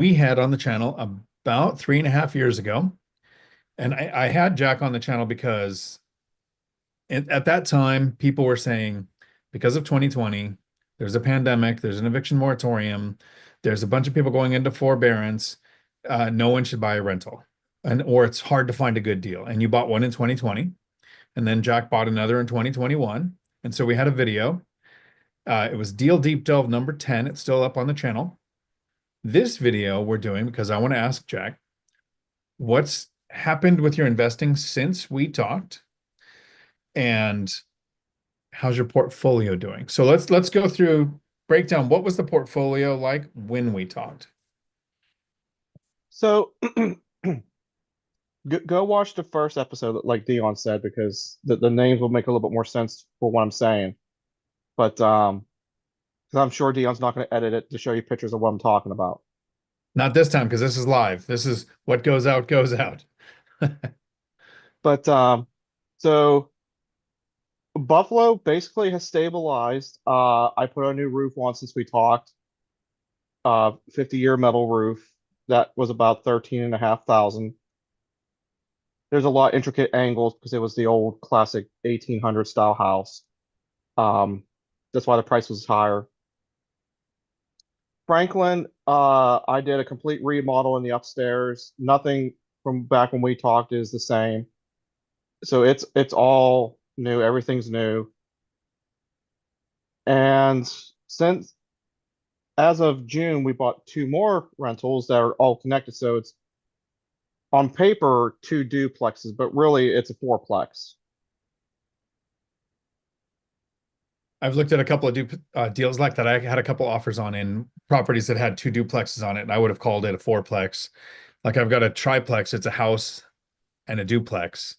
we had on the channel about 3.5 years ago. And I had Jack on the channel because at that time, people were saying, because of 2020, there's a pandemic, there's an eviction moratorium, there's a bunch of people going into forbearance. No one should buy a rental, or it's hard to find a good deal. And you bought one in 2020, and then Jack bought another in 2021. And so we had a video. It was Deal Deep Delve number 10. It's still up on the channel. This video we're doing because I want to ask Jack, what's happened with your investing since we talked, and how's your portfolio doing? So let's go through, break down what was the portfolio like when we talked. So go watch the first episode, like Dion said, because the names will make a little bit more sense for what I'm saying. But 'cause I'm sure Dion's not going to edit it to show you pictures of what I'm talking about. Not this time because this is live. This is what goes out goes out. But so Buffalo basically has stabilized. I put a new roof on since we talked. 50-year metal roof that was about 13,500. There's a lot of intricate angles because it was the old classic 1800 style house. Um, that's why the price was higher. Franklin, I did a complete remodel in the upstairs. Nothing from back when we talked is the same. So it's all new. Everything's new. And since as of June, we bought two more rentals that are all connected. So it's on paper two duplexes, but really it's a fourplex. I've looked at a couple of deals like that. I had a couple offers on in properties that had two duplexes on it, and I would have called it a fourplex. Like I've got a triplex, it's a house and a duplex.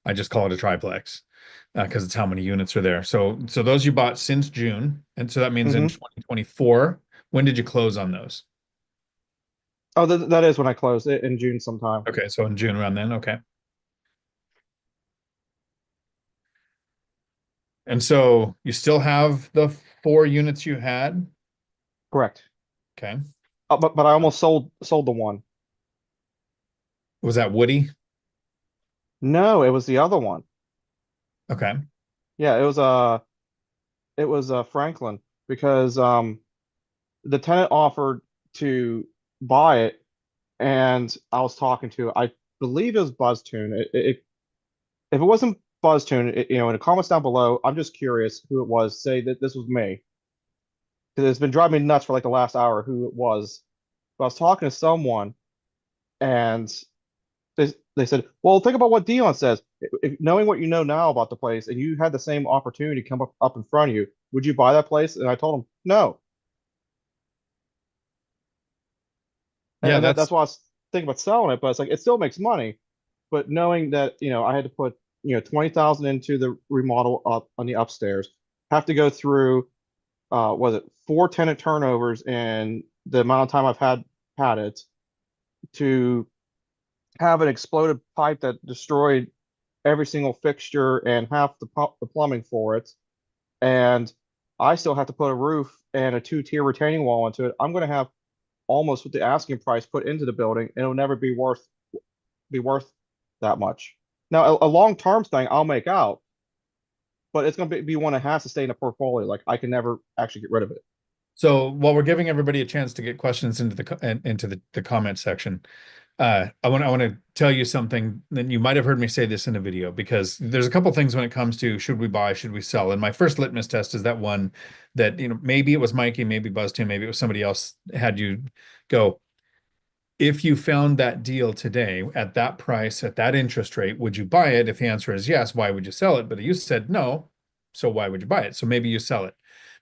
I just call it a triplex because it's how many units are there. So those you bought since June, and so that means in Hmm. 2024. When did you close on those? Oh, that is when I closed it in June sometime. Okay, so in June around then. Okay. And so you still have the four units you had? Correct. Okay. But I almost sold the one. Was that Woody? No, it was the other one. Okay. Yeah, it was Franklin because the tenant offered to buy it, and I was talking to, I believe it was BuzzTune. If it wasn't BuzzTune, in the comments down below, I'm just curious who it was. Say that this was me, because it's been driving me nuts for like the last hour who it was. But I was talking to someone, and they said, "Well, think about what Dion says. Knowing what you know now about the place, and you had the same opportunity come up in front of you, would you buy that place?" And I told him no. Yeah, And that's that's why I was thinking about selling it, but it's like it still makes money. But knowing that, I had to put, 20,000 into the remodel up on the upstairs, have to go through was it four tenant turnovers in the amount of time I've had it, to have an exploded pipe that destroyed every single fixture and half the plumbing for it. And I still have to put a roof and a two-tier retaining wall into it. I'm going to have almost what the asking price put into the building, and it'll never be worth that much. Now, a long-term thing I'll make out, but it's going to be one that has to stay in a portfolio. Like I can never actually get rid of it. so while we're giving everybody a chance to get questions into the comment section. I want to tell you something that you might have heard me say this in a video, because there's a couple things when it comes to should we buy, should we sell? And my first litmus test is that one that, maybe it was Mikey, maybe BuzzTube, maybe it was somebody else had you go, if you found that deal today at that price, at that interest rate, would you buy it? If the answer is yes, why would you sell it? But you said no, so why would you buy it? So maybe you sell it.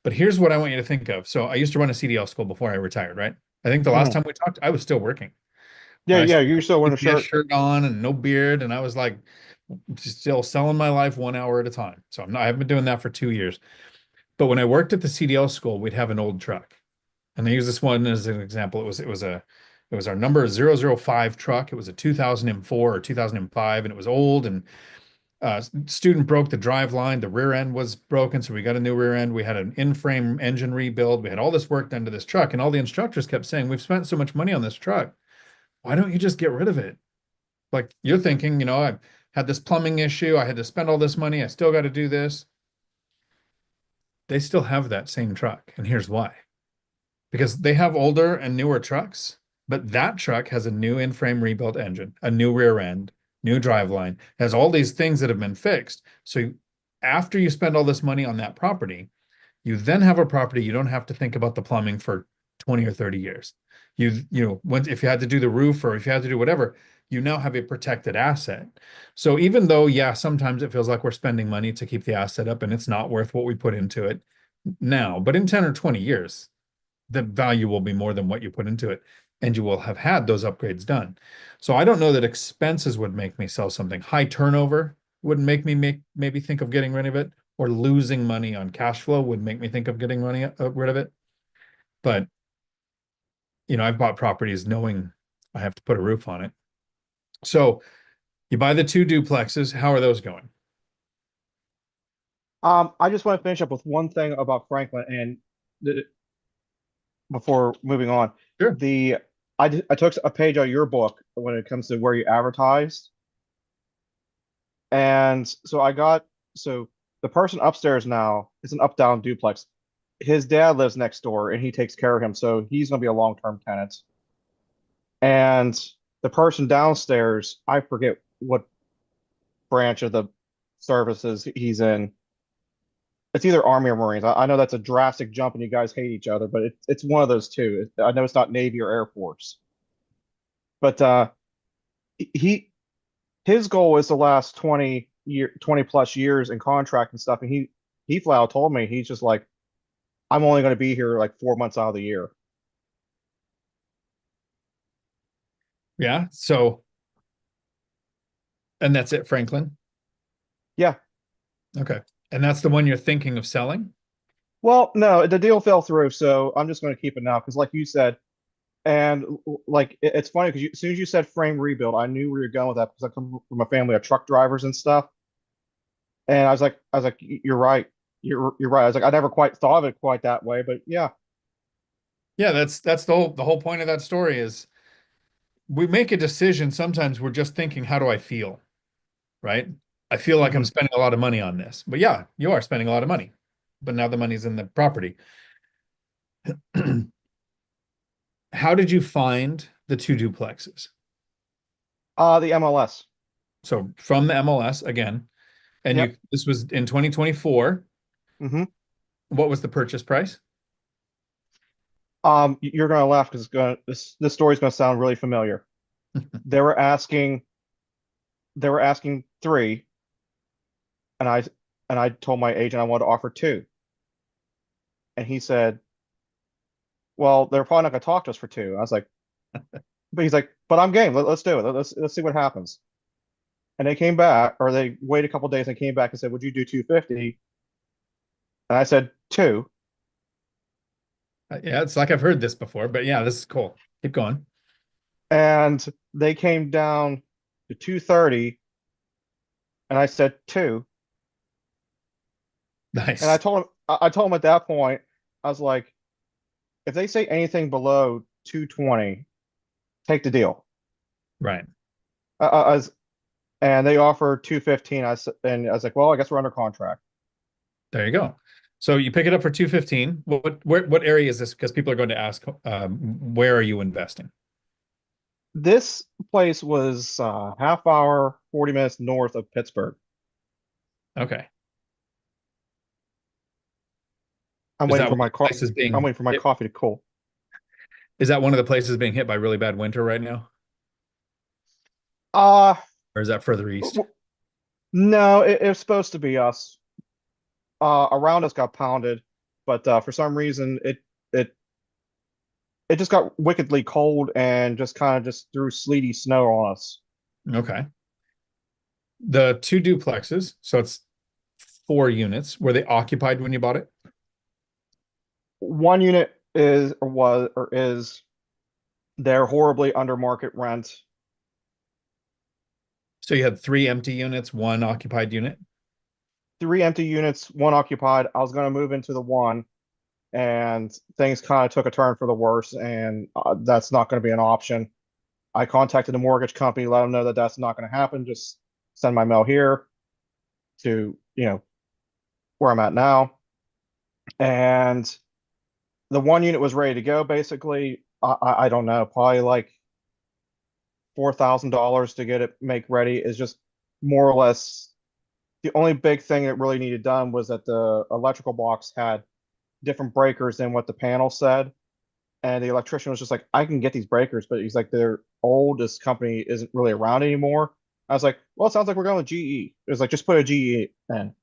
But here's what I want you to think of. So I used to run a CDL school before I retired, right? I think the last Mhm. time we talked, I was still working. Yeah, I yeah. still You're still had wearing a a CPS shirt. shirt on and no beard, and I was like still selling my life 1 hour at a time. So I haven't been doing that for 2 years. But when I worked at the CDL school, we'd have an old truck, and they use this one as an example. It was our number 005 truck. It was a 2004 or 2005, and it was old, and Student broke the drive line. The rear end was broken, so we got a new rear end. We had an in-frame engine rebuild. We had all this work done to this truck, and all the instructors kept saying, "We've spent so much money on this truck. Why don't you just get rid of it?" Like you're thinking, I had this plumbing issue. I had to spend all this money. I still got to do this. They still have that same truck, and here's why. Because they have older and newer trucks, but that truck has a new in-frame rebuilt engine, a new rear end, new driveline, has all these things that have been fixed. So after you spend all this money on that property, you then have a property you don't have to think about the plumbing for 20 or 30 years. If you had to do the roof or if you had to do whatever, you now have a protected asset. So even though, yeah, sometimes it feels like we're spending money to keep the asset up and it's not worth what we put into it now, but in 10 or 20 years, the value will be more than what you put into it, and you will have had those upgrades done. So I don't know that expenses would make me sell something. High turnover would make me maybe think of getting rid of it, or losing money on cash flow would make me think of getting rid of it. But I've bought properties knowing I have to put a roof on it. So you buy the two duplexes. How are those going? I just want to finish up with one thing about Franklin and before moving on. Sure. The I took a page out of your book when it comes to where you advertised, and so the person upstairs now is an up-down duplex. His dad lives next door and he takes care of him, so he's going to be a long-term tenant. And the person downstairs, I forget what branch of the services he's in. It's either Army or Marines. I know that's a drastic jump and you guys hate each other, but it's one of those two. I know it's not Navy or Air Force. But he his goal is to last 20 plus years in contract and stuff. And he flat out told me he's just like, I'm only going to be here like 4 months out of the year. Yeah. So, and that's it, Franklin. Yeah. Okay. And that's the one you're thinking of selling? Well, no, the deal fell through, so I'm just going to keep it now because, like you said, and like it's funny because as soon as you said frame rebuild, I knew where you're going with that because I come from a family of truck drivers and stuff. And I was like, you're right, you're right. I was like, I never quite thought of it quite that way, but yeah. Yeah, that's the whole point of that story is we make a decision. Sometimes we're just thinking, how do I feel? Right? I feel like I'm Hmm. spending a lot of money on this. But yeah, you are spending a lot of money. But now the money's in the property. How did you find the two duplexes? The MLS. So from the MLS again, and Yep. this was in 2024. Hmm. What was the purchase price? You're gonna laugh because this story's gonna sound really familiar. They were asking they were asking three, and I told my agent I wanted to offer two, and he said, "Well, they're probably not gonna talk to us for two." I was like, but he's like, "But I'm game. Let's do it. Let's see what happens." And they came back, or they waited a couple days and came back and said, "Would you do 250?" And I said two, Yeah, it's like I've heard this before, but yeah, this is cool. Keep going. and they came down to 230, and I said two, and I Nice. told him I told him at that point, I was like, if they say anything below 220, take the deal. Right. I was, and they offered 215. And I was like, well, I guess we're under contract. There you go. So you pick it up for 215. What area is this? Because people are going to ask, where are you investing? This place was half hour, 40 minutes north of Pittsburgh. Okay. I'm Is waiting that for one of my the car. places I'm being waiting for my hit? coffee to cool. Is that one of the places being hit by really bad winter right now? Uh, Or is that further east? no, it was supposed to be us. Around us got pounded, but for some reason it it just got wickedly cold and just kind of just threw sleety snow on us. Okay. The two duplexes, so it's 4 units. Were they occupied when you bought it? One unit is or was or is they're horribly under market rent. So you had three empty units, one occupied unit? Three empty units, one occupied. I was going to move into the one, and things kind of took a turn for the worse, and that's not going to be an option. I contacted the mortgage company, let them know that that's not going to happen. Just send my mail here to, where I'm at now. And the one unit was ready to go. Basically, I don't know, probably like $4,000 to get it make ready is just more or less the only big thing that really needed done was that the electrical box had different breakers than what the panel said. And the electrician was just like, I can get these breakers, but he's like, they're old. This company isn't really around anymore. I was like, well, it sounds like we're going with GE. It was like, just put a GE in.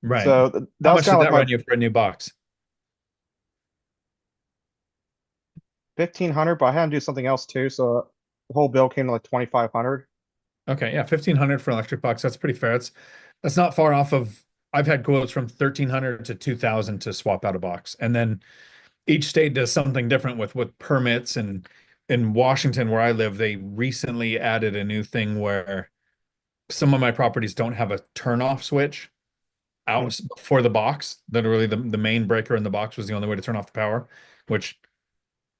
Right. So that How was much kind of did like that my run you for a new box? 1,500, but I had to do something else too. So the whole bill came to like 2,500. Okay, yeah, 1,500 for an electric box. That's pretty fair. That's not far off of. I've had quotes from 1,300 to 2,000 to swap out a box, and then each state does something different with permits. And in Washington, where I live, they recently added a new thing where some of my properties don't have a turn off switch Hmm. out for the box. Literally, the main breaker in the box was the only way to turn off the power, which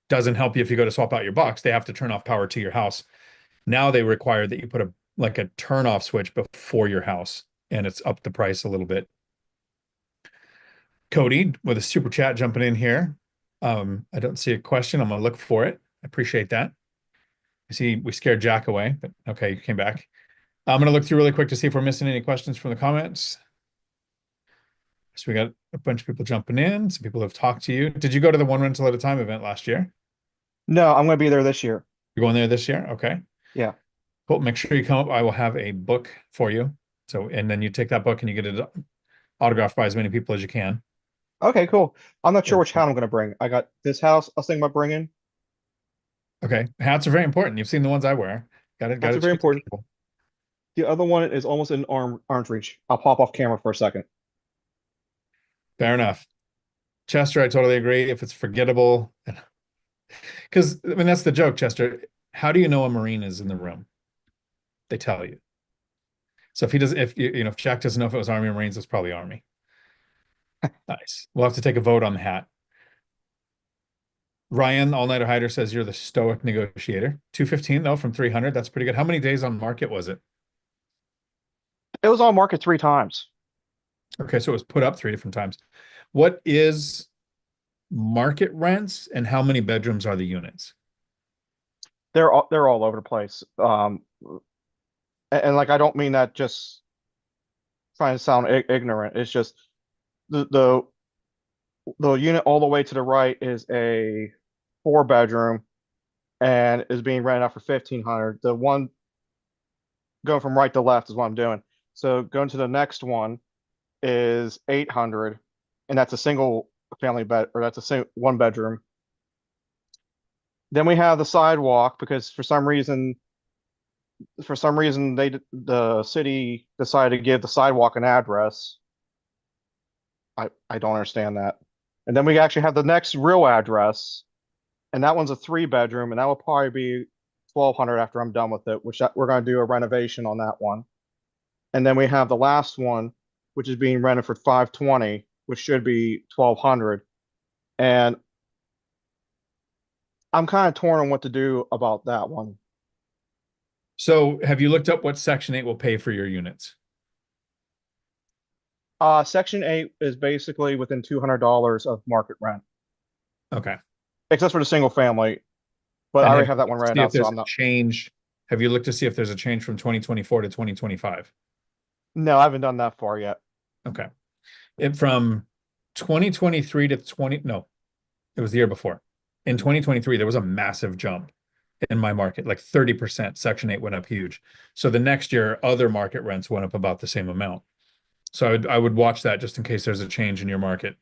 doesn't help you if you go to swap out your box. They have to turn off power to your house. Now they require that you put a turn off switch before your house, and it's up the price a little bit. Cody with a super chat jumping in here. I don't see a question. I'm gonna look for it. I appreciate that. I see we scared Jack away, but okay, you came back. I'm gonna look through really quick to see if we're missing any questions from the comments. So we got a bunch of people jumping in. Some people have talked to you. Did you go to the one rental at a time event last year? No, I'm going to be there this year. You're going there this year? Okay. Yeah. Cool. Make sure you come up. I will have a book for you. So, and then you take that book and you get it autographed by as many people as you can. Okay, cool. I'm not sure Sure. which hat I'm going to bring. I got this house I was thinking about bringing. Okay. Hats are very important. You've seen the ones I wear. Got Hats are to very choose important. people. The other one is almost in arm's reach. I'll pop off camera for a second. Fair enough. Chester, I totally agree. If it's forgettable, because I mean that's the joke, Chester. How do you know a Marine is in the room? They tell you. So if he does, if if Jack doesn't know if it was Army or Marines, it's probably Army. Nice. We'll have to take a vote on the hat. Ryan, All Nighter Hider says you're the stoic negotiator. 215 though from 300. That's pretty good. How many days on market was it? It was on market 3 times. Okay, so it was put up three different times. What is market rents and how many bedrooms are the units? They're all over the place. And like I don't mean that just trying to sound ignorant. It's just the the the unit all the way to the right is a 4 bedroom and is being rented out for 1,500. The one going from right to left is what I'm doing. So going to the next one is 800, and that's a single family bed, or that's a 1 bedroom. Then we have the sidewalk because for some reason the city decided to give the sidewalk an address. I don't understand that. And then we actually have the next real address, and that one's a 3 bedroom, and that will probably be 1,200 after I'm done with it, which we're going to do a renovation on that one. And then we have the last one, which is being rented for 520, which should be 1,200. And I'm kind of torn on what to do about that one. So have you looked up what Section 8 will pay for your units? Section 8 is basically within $200 of market rent, Okay. except for the single family. But I And already have have you that one looked to rented see if out, so there's I'm a not. change? Have you looked to see if there's a change from 2024 to 2025? No, I haven't done that far yet. Okay. It from 2023 to 20, no, it was the year before. In 2023, there was a massive jump in my market, like 30%. Section 8 went up huge. So the next year, other market rents went up about the same amount. So I would watch that just in case there's a change in your market.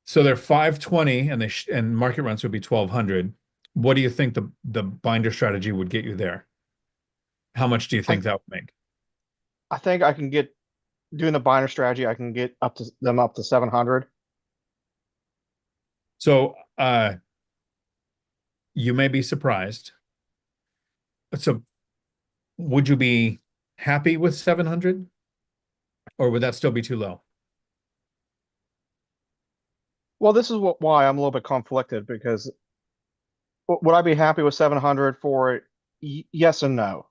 So they're 520 and and market rents would be 1,200. What do you think the binder strategy would get you there? How much do you I think that would make? I think I can get doing the binder strategy. I can get up to 700. So you may be surprised. So would you be happy with 700 or would that still be too low? Well, this is why I'm a little bit conflicted because would I be happy with 700 for it? Yes and no.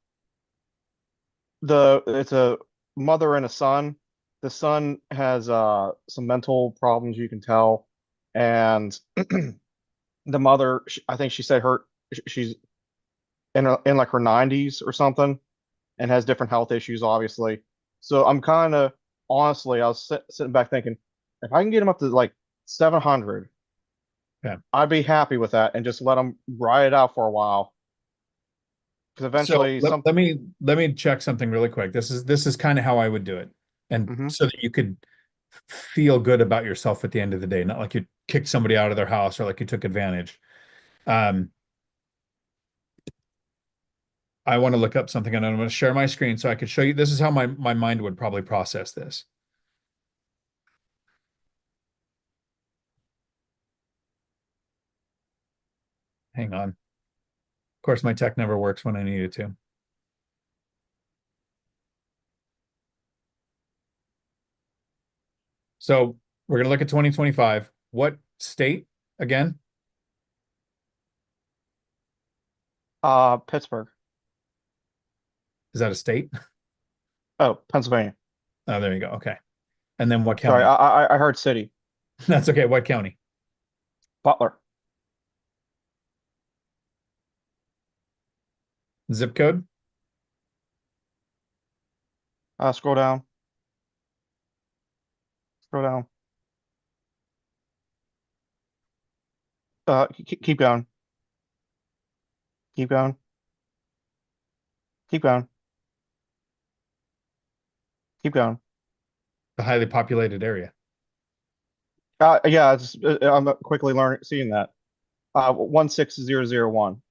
It's a mother and a son. The son has some mental problems you can tell, and the mother, I think she said she's in like her 90s or something, and has different health issues, obviously. So I'm kind of honestly, I was sitting back thinking, if I can get him up to like 700, Yeah. I'd be happy with that and just let him ride it out for a while. Because So eventually, let me check something really quick. This is kind of how I would do it. And Mhm. so that you could feel good about yourself at the end of the day, not like you kicked somebody out of their house or like you took advantage. Um, I want to look up something and I'm going to share my screen so I could show you. This is how my mind would probably process this. Hang on. Of course, my tech never works when I need it to. So we're going to look at 2025. What state again? Pittsburgh. Is that a state? Oh, Pennsylvania. Oh, there you go. Okay. And then what Sorry, county? I heard city. That's okay. What county? Butler. Zip code? Scroll down. Scroll down. Keep going. Keep going. Keep going. Keep going. The highly populated area. Yeah, I'm quickly learning seeing that. 16001.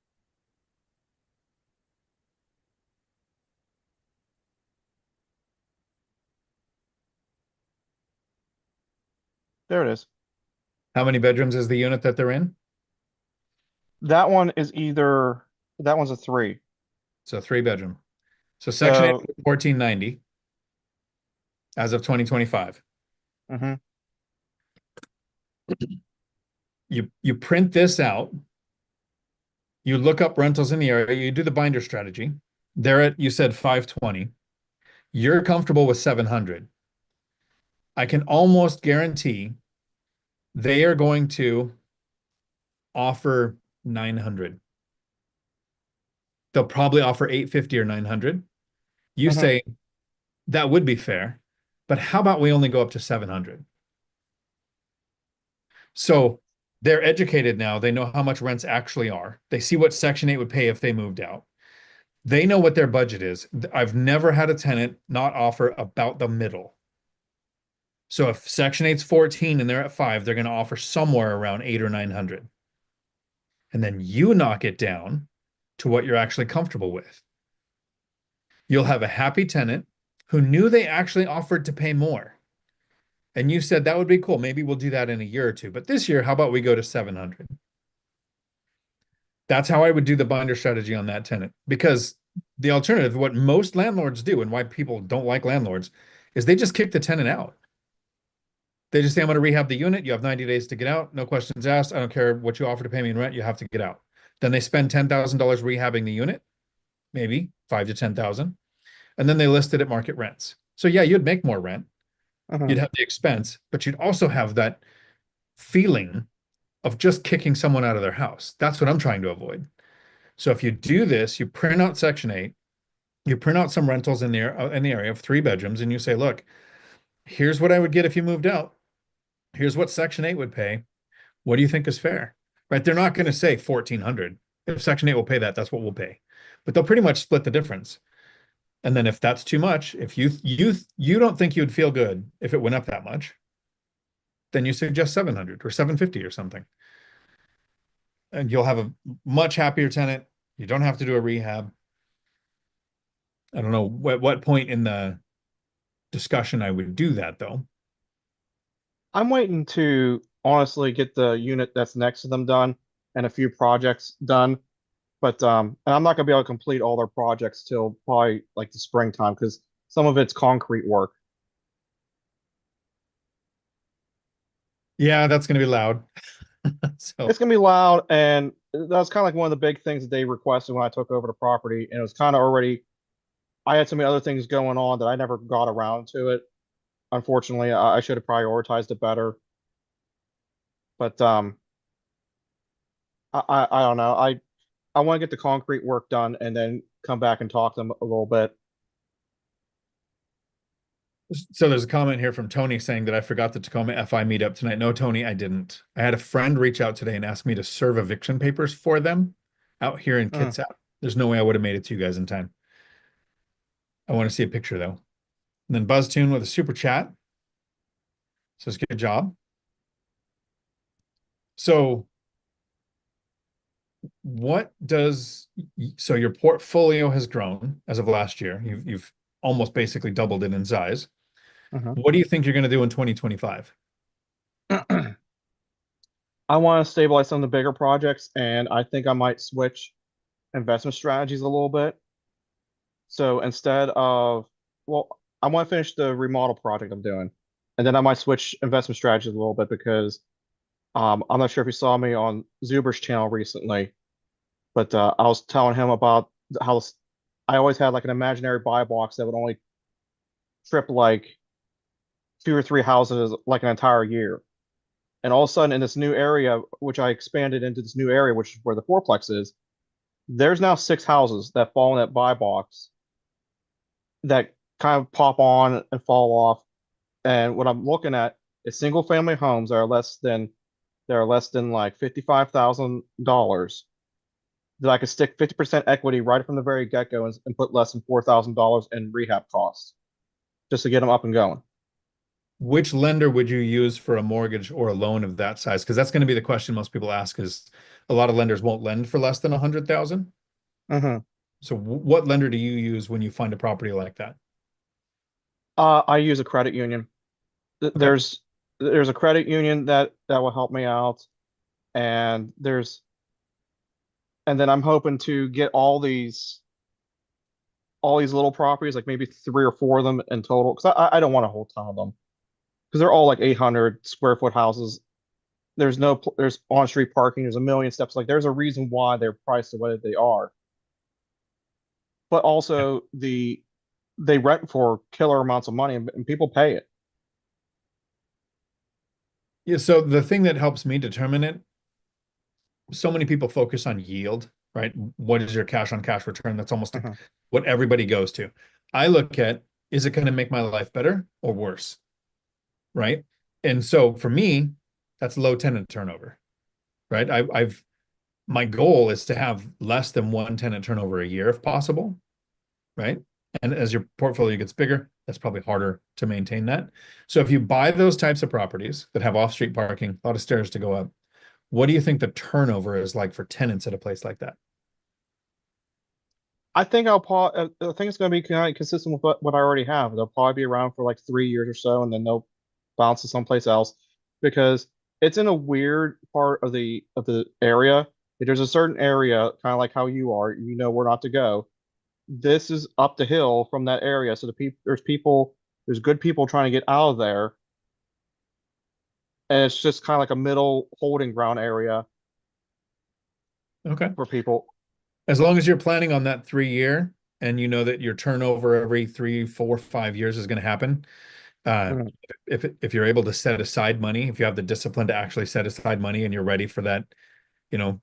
There it is. How many bedrooms is the unit that they're in? That one is either that one's a three. So three bedroom. So section 8 So, 1490 as of 2025. mhm, You print this out, you look up rentals in the area, you do the binder strategy. They're at, you said 520. You're comfortable with 700. I can almost guarantee they are going to offer 900. They'll probably offer 850 or 900. You mhm, say that would be fair, but how about we only go up to 700? So they're educated now. They know how much rents actually are. They see what Section 8 would pay if they moved out. They know what their budget is. I've never had a tenant not offer about the middle. So if Section 8's 14 and they're at 5, they're going to offer somewhere around 8 or 900. And then you knock it down to what you're actually comfortable with. You'll have a happy tenant who knew they actually offered to pay more. And you said that would be cool. Maybe we'll do that in a year or two. But this year, how about we go to 700? That's how I would do the binder strategy on that tenant. Because the alternative, what most landlords do and why people don't like landlords, is they just kick the tenant out. They just say, I'm going to rehab the unit. You have 90 days to get out. No questions asked. I don't care what you offer to pay me in rent. You have to get out. Then they spend $10,000 rehabbing the unit, maybe 5 to 10,000, and then they list it at market rents. So yeah, you'd make more rent. mhm. You'd have the expense, but you'd also have that feeling of just kicking someone out of their house. That's what I'm trying to avoid. So if you do this, you print out Section 8, you print out some rentals in the area of three bedrooms, and you say, look, here's what I would get if you moved out. Here's what Section 8 would pay. What do you think is fair? Right? They're not going to say 1,400. If Section 8 will pay that, that's what we'll pay. But they'll pretty much split the difference. And then if that's too much, if you don't think you'd feel good if it went up that much, then you suggest 700 or 750 or something. And you'll have a much happier tenant. You don't have to do a rehab. I don't know what point in the discussion I would do that though. I'm waiting to honestly get the unit that's next to them done and a few projects done. But and I'm not gonna be able to complete all their projects till probably like the springtime because some of it's concrete work. Yeah, that's going to be loud. So, It's gonna be loud, and that's kind of like one of the big things that they requested when I took over the property, and it was kind of already. I had so many other things going on that I never got around to it. Unfortunately, I should have prioritized it better. But I don't know. I want to get the concrete work done and then come back and talk to them a little bit. so there's a comment here from Tony saying that I forgot the Tacoma FI meetup tonight. No, Tony, I didn't. I had a friend reach out today and ask me to serve eviction papers for them out here in Mm. Kitsap. There's no way I would have made it to you guys in time. I want to see a picture though. And then BuzzTune with a super chat says, good job. So what does, so your portfolio has grown as of last year. You've almost basically doubled it in size. Mhm. What do you think you're going to do in 2025? I want to stabilize some of the bigger projects, and I think I might switch investment strategies a little bit. So instead of, well, I want to finish the remodel project I'm doing, and then I might switch investment strategies a little bit because I'm not sure if you saw me on Zuber's channel recently, but I was telling him about how I always had like an imaginary buy box that would only trip like two or three houses like an entire year. And all of a sudden, in this new area, which I expanded into this new area, which is where the fourplex is, there's now six houses that fall in that buy box that kind of pop on and fall off. And what I'm looking at is single family homes that are less than like $55,000 that I could stick 50% equity right from the very get-go and put less than $4,000 in rehab costs just to get them up and going. Which lender would you use for a mortgage or a loan of that size? Because that's going to be the question most people ask is a lot of lenders won't lend for less than 100,000. Hmm. So what lender do you use when you find a property like that? I use a credit union. Okay. There's a credit union that will help me out, and there's and then I'm hoping to get all these little properties, like maybe three or four of them in total, because I don't want a whole ton of them because they're all like 800 square foot houses. There's on street parking. There's a million steps. Like there's a reason why they're priced the way that they are, but also they rent for killer amounts of money and people pay it. Yeah, so the thing that helps me determine it, so many people focus on yield, right? What is your cash on cash return? That's almost Mhm. what everybody goes to. I look at, is it going to make my life better or worse? Right. And so for me, that's low tenant turnover, right? I've my goal is to have less than one tenant turnover a year if possible, right? And as your portfolio gets bigger, that's probably harder to maintain that. So if you buy those types of properties that have off-street parking, a lot of stairs to go up, what do you think the turnover is like for tenants at a place like that? I think it's going to be kind of consistent with what I already have. They'll probably be around for like 3 years or so, and then they'll bounce to someplace else because it's in a weird part of the area. If there's a certain area, kind of like how you are, you know where not to go. This is up the hill from that area, so there's good people trying to get out of there, and it's just kind of like a middle holding ground area Okay. for people. As long as you're planning on that 3 year and you know that your turnover every 3, 4, 5 years is going to happen, uh, Mhm. if you're able to set aside money, if you have the discipline to actually set aside money and you're ready for that, you know,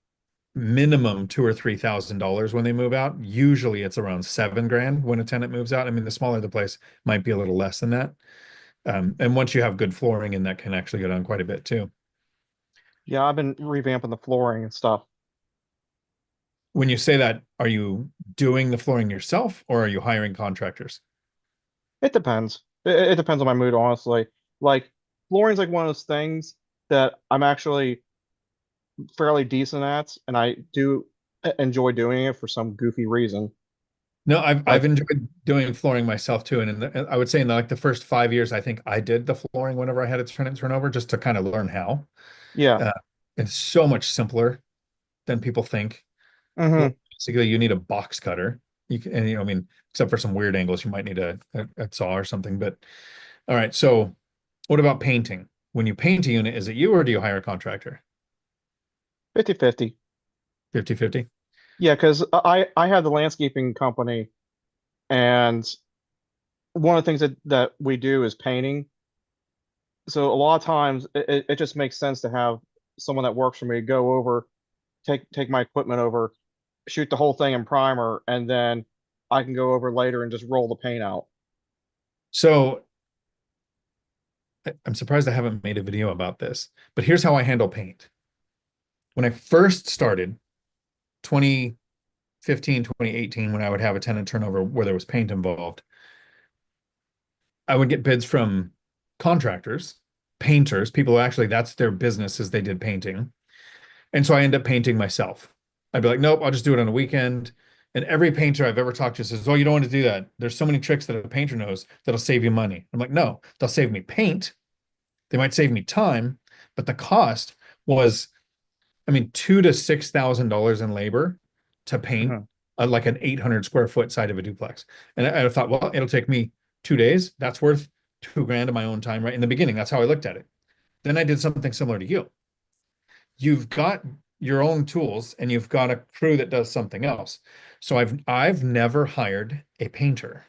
minimum $2,000 or $3,000 when they move out. Usually it's around 7 grand when a tenant moves out. I mean, the smaller the place might be a little less than that. And once you have good flooring in, that can actually go down quite a bit too. Yeah, I've been revamping the flooring and stuff. When you say that, are you doing the flooring yourself or are you hiring contractors? It depends. It depends on my mood, honestly. Like flooring's like one of those things that I'm actually fairly decent at, and I do enjoy doing it for some goofy reason. No, I've Like, enjoyed doing flooring myself too. And I would say in like the first 5 years, I think I did the flooring whenever I had to turn it turnover just to kind of learn how. yeah. Uh, it's so much simpler than people think. Hmm. basically you need a box cutter. You can, and I mean, except for some weird angles, you might need a saw or something. But all right, so what about painting? When you paint a unit, is it you or do you hire a contractor? 50/50. 50/50? Yeah, because I have the landscaping company, and one of the things that we do is painting. So a lot of times it just makes sense to have someone that works for me go over, take my equipment over, shoot the whole thing in primer, and then I can go over later and just roll the paint out. So I'm surprised I haven't made a video about this, but here's how I handle paint. When I first started, 2015, 2018, when I would have a tenant turnover where there was paint involved, I would get bids from contractors, painters, people who actually that's their business is they did painting. And so I end up painting myself. I'd be like, nope, I'll just do it on a weekend. And every painter I've ever talked to says, oh, you don't want to do that. There's so many tricks that a painter knows that'll save you money. I'm like, no, they'll save me paint. They might save me time, but the cost was, I mean, $2,000 to $6,000 in labor to paint Mhm. like an 800 square foot side of a duplex. And I thought, well, it'll take me 2 days. That's worth 2 grand of my own time, right? In the beginning, that's how I looked at it. Then I did something similar to you. You've got your own tools and you've got a crew that does something else. So I've never hired a painter,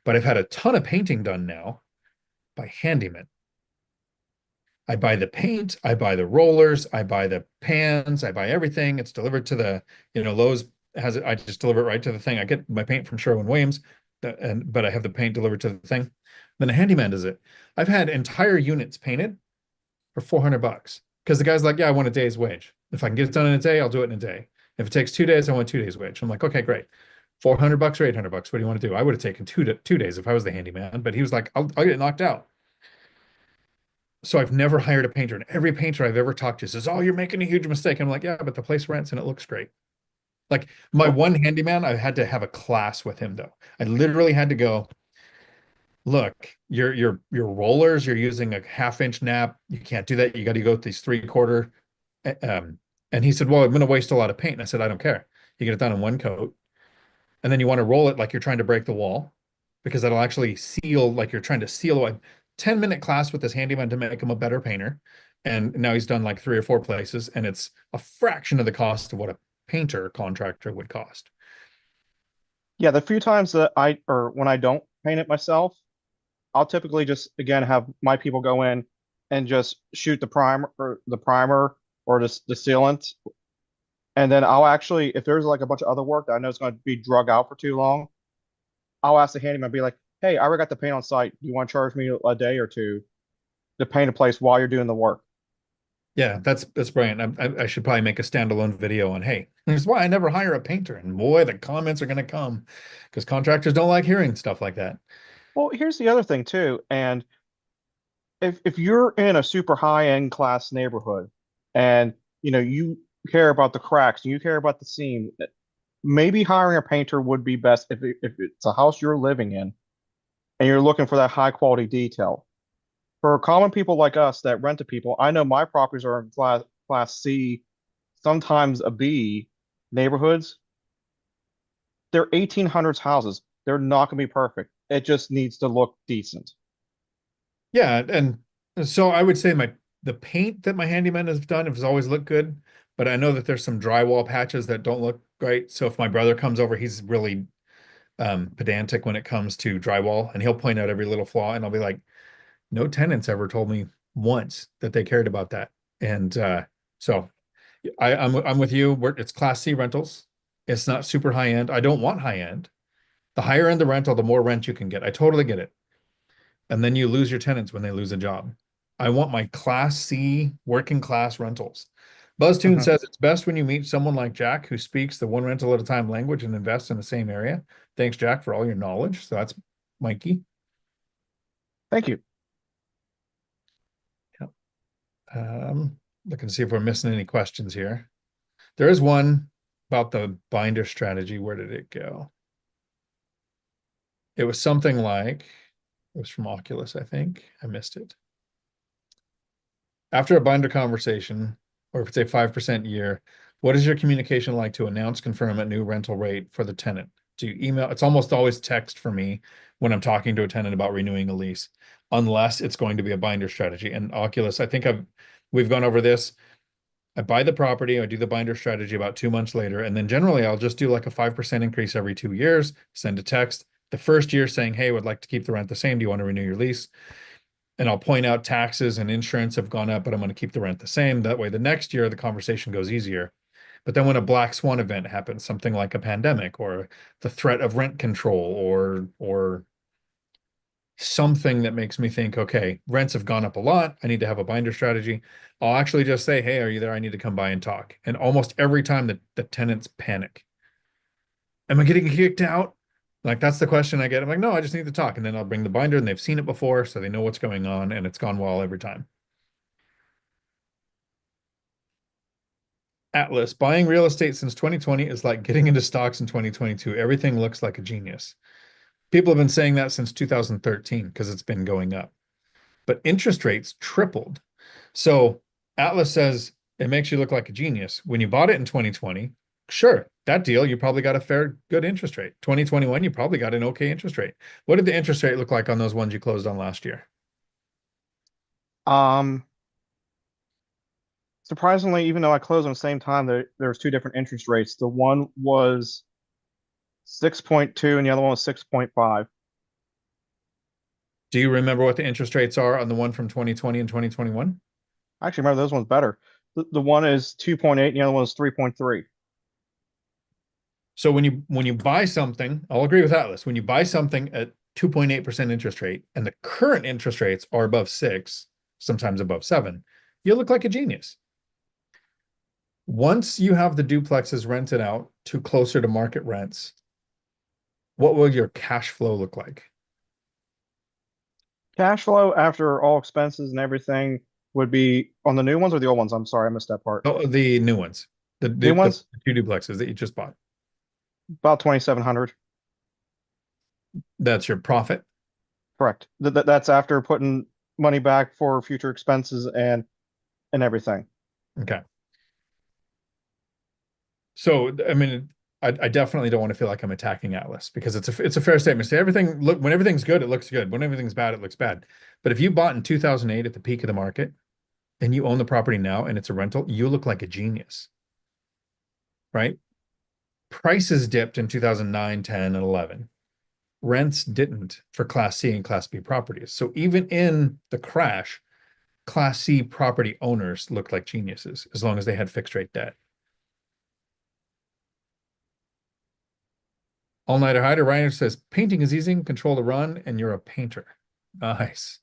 but I've had a ton of painting done now by handymen. I buy the paint, I buy the rollers, I buy the pans, I buy everything. It's delivered to Lowe's has it. I just deliver it right to the thing. I get my paint from Sherwin-Williams, but I have the paint delivered to the thing. Then a handyman does it. I've had entire units painted for $400 because the guy's like, yeah, I want a day's wage. If I can get it done in a day, I'll do it in a day. If it takes 2 days, I want 2 days wage. I'm like, okay, great. $400 or $800. What do you want to do? I would have taken 2 days if I was the handyman, but he was like, I'll get it knocked out. So I've never hired a painter, and every painter I've ever talked to says, "Oh, you're making a huge mistake." I'm like, "Yeah, but the place rents and it looks great." Like my Well, one handyman, I had to have a class with him though. I literally had to go, "Look, your rollers, you're using a half-inch nap. You can't do that. You got to go with these 3/4." Um, and he said, "Well, I'm going to waste a lot of paint." And I said, "I don't care. You get it done in one coat, and then you want to roll it like you're trying to break the wall, because that'll actually seal like you're trying to seal a 10-minute class with this handyman to make him a better painter. And now he's done like 3 or 4 places, and it's a fraction of the cost of what a painter contractor would cost. yeah, the few times that or when I don't paint it myself, I'll typically just again have my people go in and just shoot the primer or the sealant. And then I'll actually, if there's like a bunch of other work that I know is going to be drug out for too long, I'll ask the handyman, be like, hey, I already got the paint on site. Do you want to charge me a day or two to paint a place while you're doing the work? Yeah, that's brilliant. I should probably make a standalone video on, hey, here's why I never hire a painter. And boy, the comments are going to come because contractors don't like hearing stuff like that. Well, here's the other thing too. And if you're in a super high-end class neighborhood and you care about the cracks, you care about the seam, maybe hiring a painter would be best if it's a house you're living in and you're looking for that high quality detail. For common people like us that rent to people, I know my properties are in class C, sometimes a B neighborhoods. They're 1800s houses. They're not going to be perfect. It just needs to look decent. Yeah, and so I would say the paint that my handyman has done has always looked good, but I know that there's some drywall patches that don't look great. So if my brother comes over, he's really pedantic when it comes to drywall, and he'll point out every little flaw, and I'll be like, no tenants ever told me once that they cared about that. And so I'm with you. It's Class C rentals. It's not super high end. I don't want high end. The higher end the rental, the more rent you can get. I totally get it. And then you lose your tenants when they lose a job. I want my Class C working class rentals. BuzzTune Mhm. says it's best when you meet someone like Jack who speaks the one rental at a time language and invests in the same area. Thanks, Jack, for all your knowledge. So that's Mikey. Thank you. Yeah. Looking to see if we're missing any questions here. There is one about the binder strategy. Where did it go? It was something like, it was from Oculus, I think. I missed it. After a binder conversation, or if it's a 5% year, What is your communication like to announce, confirm a new rental rate for the tenant? Do you email? It's almost always text for me when I'm talking to a tenant about renewing a lease, unless it's going to be a binder strategy. And Oculus, I think we've gone over this. I buy the property, I do the binder strategy about 2 months later, and then generally I'll just do like a 5% increase every 2 years, send a text. The first year saying, hey, would like to keep the rent the same. Do you want to renew your lease? And I'll point out taxes and insurance have gone up, but I'm going to keep the rent the same. That way, the next year, the conversation goes easier. But then when a black swan event happens, something like a pandemic or the threat of rent control or something that makes me think, okay, rents have gone up a lot. I need to have a binder strategy. I'll actually just say, hey, are you there? I need to come by and talk. And almost every time the tenants panic. Am I getting kicked out? Like that's the question I get. I'm like, no, I just need to talk. And then I'll bring the binder and they've seen it before, so they know what's going on, and it's gone well every time. Atlas, buying real estate since 2020 is like getting into stocks in 2022. Everything looks like a genius. People have been saying that since 2013 because it's been going up. But interest rates tripled. So Atlas says it makes you look like a genius. When you bought it in 2020, sure, that deal, you probably got a fair, good interest rate. 2021, you probably got an okay interest rate. What did the interest rate look like on those ones you closed on last year? Um, Surprisingly, even though I closed on the same time, there's two different interest rates. The one was 6.2 and the other one was 6.5. Do you remember what the interest rates are on the one from 2020 and 2021? I actually remember those ones better. The one is 2.8 and the other one is 3.3. So when you buy something, I'll agree with Atlas. When you buy something at 2.8% interest rate and the current interest rates are above 6, sometimes above 7, you look like a genius. Once you have the duplexes rented out to closer to market rents, what will your cash flow look like? Cash flow after all expenses and everything would be on the new ones or the old ones. I'm sorry, I missed that part. Oh, the new ones, the, New the the ones, two duplexes that you just bought. about 2,700. That's your profit. Correct. That's after putting money back for future expenses and everything. Okay. So, I mean, I definitely don't want to feel like I'm attacking Atlas because it's a fair statement. Say everything look when everything's good, it looks good. When everything's bad, it looks bad. But if you bought in 2008 at the peak of the market and you own the property now and it's a rental, you look like a genius, right? Prices dipped in 2009, 10, and 11. Rents didn't for Class C and Class B properties. So even in the crash, Class C property owners looked like geniuses as long as they had fixed rate debt. All Nighter Hider Reiner says painting is easy, control the run, and you're a painter. Nice.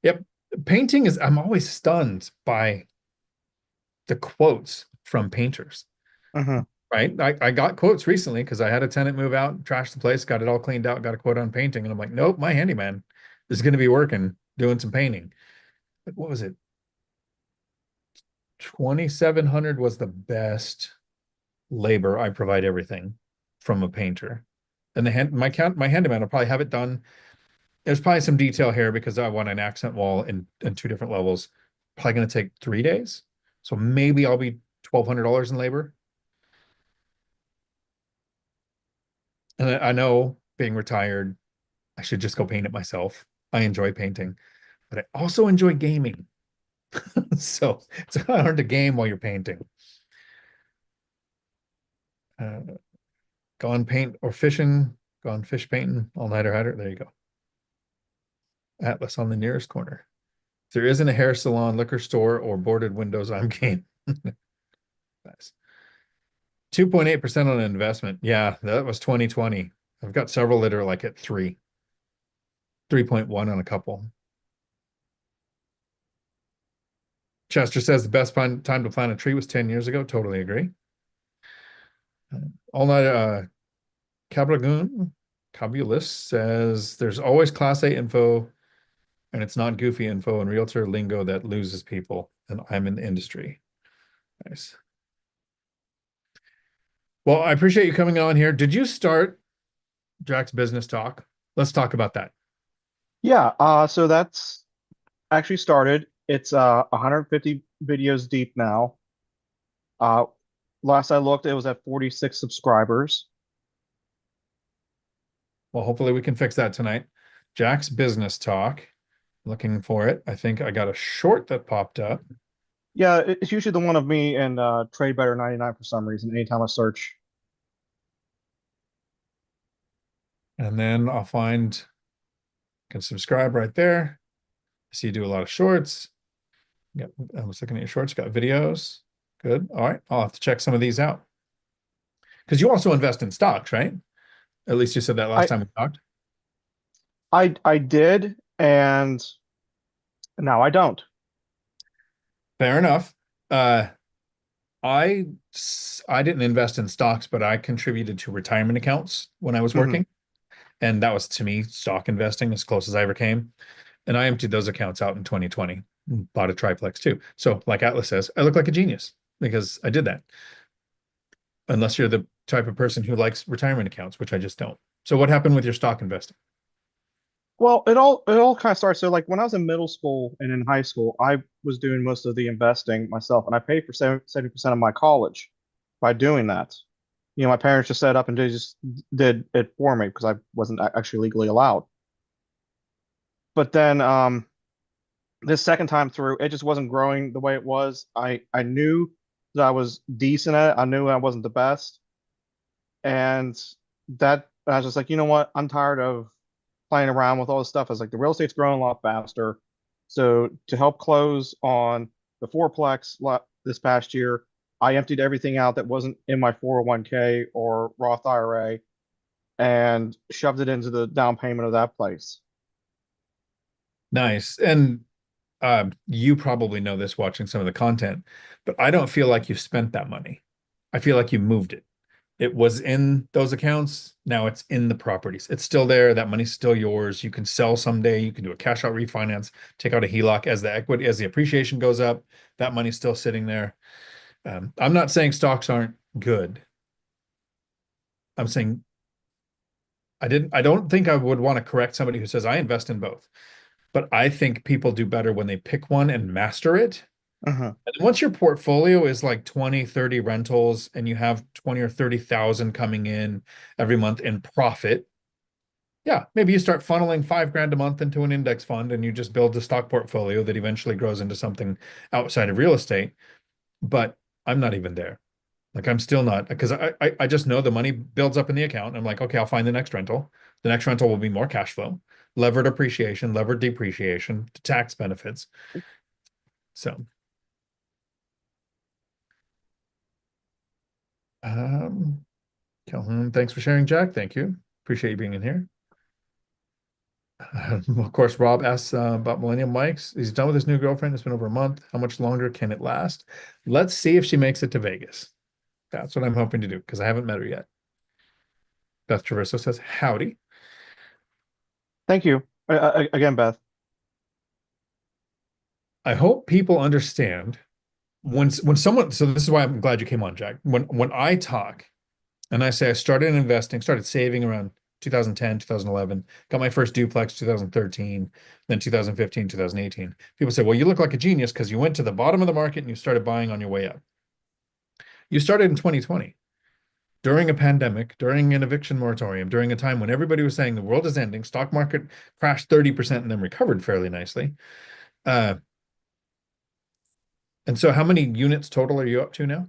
Yep. Painting is, I'm always stunned by the quotes from painters, Hmm. right? I got quotes recently because I had a tenant move out, trashed the place, got it all cleaned out, got a quote on painting. And I'm like, nope, my handyman is going to be working, doing some painting. But what was it? 2,700 was the best labor. I provide everything from a painter. And my handyman will probably have it done. There's probably some detail here because I want an accent wall in two different levels. Probably going to take 3 days. So maybe I'll be $1,200 in labor. And I know being retired, I should just go paint it myself. I enjoy painting, but I also enjoy gaming. So it's kind of hard to game while you're painting. Uh, Gone paint or fishing, gone fish painting, all nighter hider. There you go. Atlas on the nearest corner. If there isn't a hair salon, liquor store, or boarded windows, I'm game. Nice. 2.8% on an investment. Yeah, that was 2020. I've got several that are like at 3.1 on a couple. Chester says the best time to plant a tree was 10 years ago. Totally agree. All night, Cablagoon, Cabulus says there's always Class A info and it's not goofy info and realtor lingo that loses people. And I'm in the industry. Nice. Well, I appreciate you coming on here. Did you start Jack's Business Talk? Let's talk about that. Yeah, so that's actually started. It's 150 videos deep now. Uh, Last I looked, it was at 46 subscribers. Well, hopefully we can fix that tonight. Jack's Business Talk. Looking for it. I think I got a short that popped up. Yeah, it's usually the one of me and Trade Better 99 for some reason. Anytime I search, And then I'll find, can subscribe right there. I see you do a lot of shorts. Yeah, I was looking at your shorts, got videos. Good. All right. I'll have to check some of these out. Because you also invest in stocks, right? At least you said that last I time we talked. I did, and now I don't. Fair enough. Uh, I I didn't invest in stocks, but I contributed to retirement accounts when I was Hmm. working. And that was to me stock investing as close as I ever came. And I emptied those accounts out in 2020, bought a triplex too. So, like Atlas says, I look like a genius because I did that. Unless you're the type of person who likes retirement accounts, which I just don't. So, what happened with your stock investing? Well, it all kind of starts. So, like when I was in middle school and in high school, I was doing most of the investing myself, and I paid for 70% of my college by doing that. My parents just set up and they just did it for me because I wasn't actually legally allowed. But then this second time through, it just wasn't growing the way it was. I knew that I was decent at it. I knew I wasn't the best, and that I was just like, you know what? I'm tired of playing around with all this stuff. I was like, the real estate's growing a lot faster. So to help close on the fourplex this past year, I emptied everything out that wasn't in my 401k or Roth IRA and shoved it into the down payment of that place. Nice. And you probably know this watching some of the content, but I don't feel like you spent that money. I feel like you moved it. It was in those accounts. Now it's in the properties. It's still there. That money's still yours. You can sell someday. You can do a cash out refinance, take out a HELOC as the equity, as the appreciation goes up. That money's still sitting there. I'm not saying stocks aren't good. I'm saying I don't think I would want to correct somebody who says I invest in both. But I think people do better when they pick one and master it. Uh-huh. And once your portfolio is like 20, 30 rentals and you have 20 or 30,000 coming in every month in profit, yeah, maybe you start funneling 5 grand a month into an index fund and you just build a stock portfolio that eventually grows into something outside of real estate. But I'm not even there. Like I'm still not because I just know the money builds up in the account. I'm like, okay, I'll find the next rental. The next rental will be more cash flow, levered appreciation, levered depreciation, tax benefits. So um Calhoun, thanks for sharing, Jack. Thank you. Appreciate you being in here. Of course, Rob asks about Millennium Mike's. He's done with his new girlfriend. It's been over a month. How much longer can it last? Let's see if she makes it to Vegas. That's what I'm hoping to do because I haven't met her yet. Beth Traverso says, howdy. Thank you. Again, Beth. I hope people understand when someone, so this is why I'm glad you came on, Jack. When I talk and I say I started investing, started saving around 2010, 2011, got my first duplex 2013, then 2015, 2018. People say, well, you look like a genius because you went to the bottom of the market and you started buying on your way up. You started in 2020 during a pandemic, during an eviction moratorium, during a time when everybody was saying the world is ending, stock market crashed 30% and then recovered fairly nicely. Uh, and so how many units total are you up to now?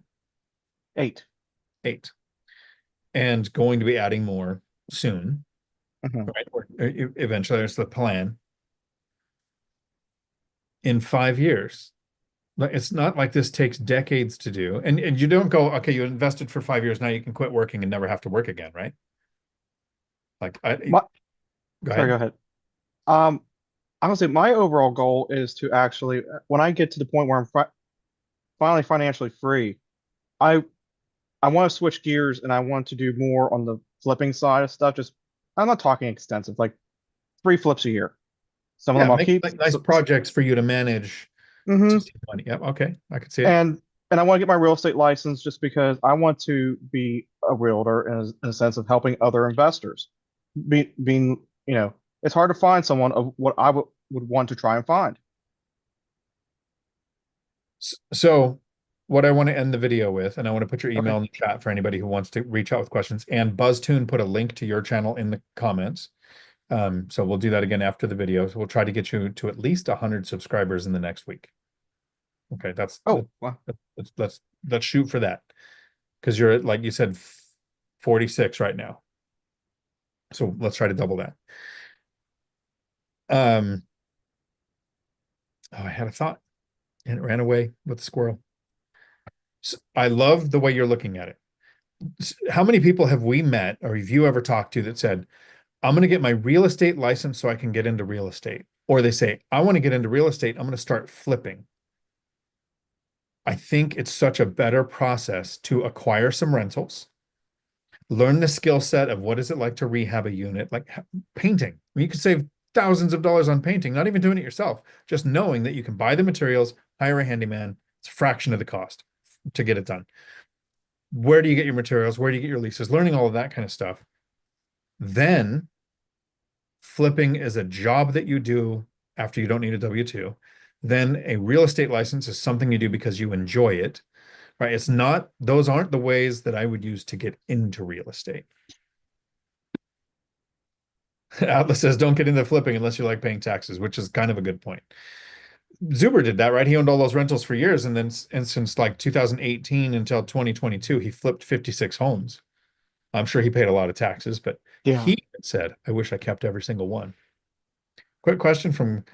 8. 8. And going to be adding more soon, Mhm. right? Or eventually, there's the plan in 5 years. Like it's not like this takes decades to do. And you don't go, okay, you invested for 5 years, now you can quit working and never have to work again, right? Like I My, go Sorry, go ahead. ahead. Um, Honestly, my overall goal is to actually, when I get to the point where I'm finally financially free, I I want to switch gears and I want to do more on the flipping side of stuff. Just I'm not talking extensive, like 3 flips a year. Some of Yeah, them I'll make keep. like nice projects for you to manage to Mhm. save money. Yep, okay, I can see it. And I want to get my real estate license just because I want to be a realtor in a sense of helping other investors. Being, it's hard to find someone of what I would want to try and find. So what I want to end the video with, and I want to put your Okay. email in the chat for anybody who wants to reach out with questions. And BuzzTune put a link to your channel in the comments. So we'll do that again after the video. So we'll try to get you to at least 100 subscribers in the next week. Okay, Oh, wow. let's shoot for that, because you're at, like you said, 46 right now. So let's try to double that. Oh, I had a thought and it ran away with the squirrel. So I love the way you're looking at it. How many people have we met or have you ever talked to that said, I'm going to get my real estate license so I can get into real estate? Or they say, I want to get into real estate. I'm going to start flipping. I think it's such a better process to acquire some rentals, learn the skill set of what is it like to rehab a unit, like painting. I mean, you could save thousands of dollars on painting, not even doing it yourself, just knowing that you can buy the materials, hire a handyman. It's a fraction of the cost to get it done. Where do you get your materials? Where do you get your leases? Learning all of that kind of stuff. Then flipping is a job that you do after you don't need a W-2. Then a real estate license is something you do because you enjoy it, right? It's not, those aren't the ways that I would use to get into real estate. Atlas says, don't get into flipping unless you like paying taxes, which is kind of a good point. Zuber did that, right? He owned all those rentals for years. And since like 2018 until 2022, he flipped 56 homes. I'm sure he paid a lot of taxes, but Yeah. he said, I wish I kept every single one. Quick question from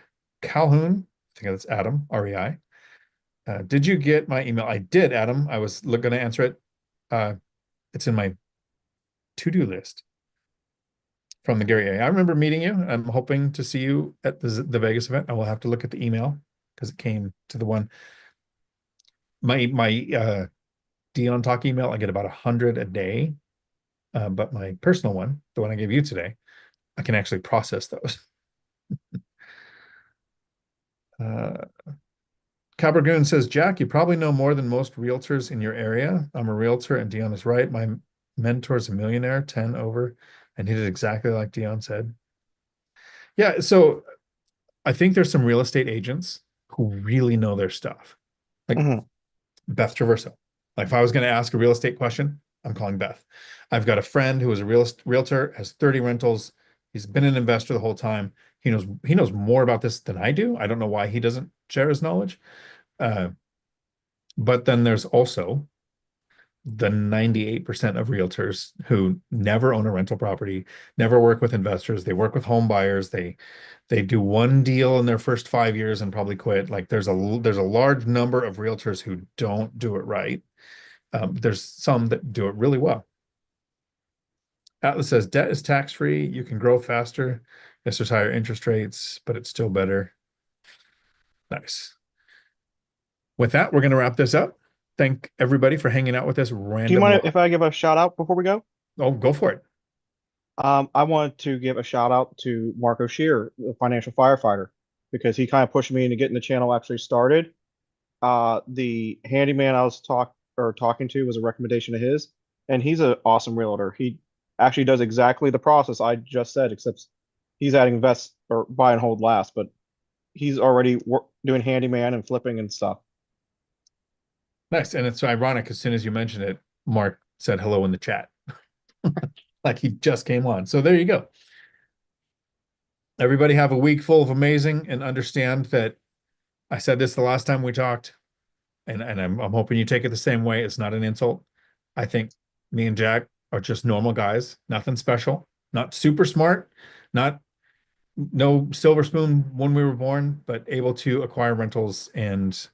Calhoun. I think that's Adam, REI. Did you get my email? I did, Adam. I was going to answer it. It's in my to-do list from the Gary A. I remember meeting you. I'm hoping to see you at the Vegas event. I will have to look at the email because it came to the one. My Dion Talk email, I get about 100 a day. But my personal one, the one I gave you today, I can actually process those. Cabergoon says, Jack, you probably know more than most realtors in your area. I'm a realtor, and Dion is right. My mentor's a millionaire, 10 over, and he did exactly like Dion said. Yeah, so I think there's some real estate agents who really know their stuff. Like Mhm. Beth Traverso. Like if I was going to ask a real estate question, I'm calling Beth. I've got a friend who is a realtor, has 30 rentals. He's been an investor the whole time. He knows more about this than I do. I don't know why he doesn't share his knowledge. Uh, but then there's also the 98% of realtors who never own a rental property, never work with investors. They work with home buyers. They do one deal in their first 5 years and probably quit. Like there's a large number of realtors who don't do it right. There's some that do it really well. Atlas says debt is tax-free. You can grow faster. Yes, there's higher interest rates, but it's still better. Nice. With that, we're going to wrap this up. Thank everybody for hanging out with us Do you random. mind if I give a shout out before we go? Oh, go for it. I want to give a shout out to Marco Shear, the financial firefighter, because he kind of pushed me into getting the channel actually started. The handyman I was talking to was a recommendation of his, and he's an awesome realtor. He actually does exactly the process I just said, except he's adding invest or buy and hold last, but he's already doing handyman and flipping and stuff. Nice. And it's ironic, as soon as you mentioned it, Mark said hello in the chat. Like he just came on. So there you go. Everybody have a week full of amazing, and understand that I said this the last time we talked, and I'm hoping you take it the same way. It's not an insult. I think me and Jack are just normal guys, nothing special, not super smart, not no silver spoon when we were born, but able to acquire rentals and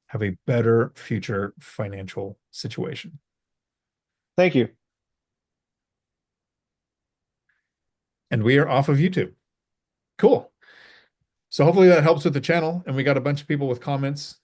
have a better future financial situation. Thank you. And we are off of YouTube. Cool. So hopefully that helps with the channel. And we got a bunch of people with comments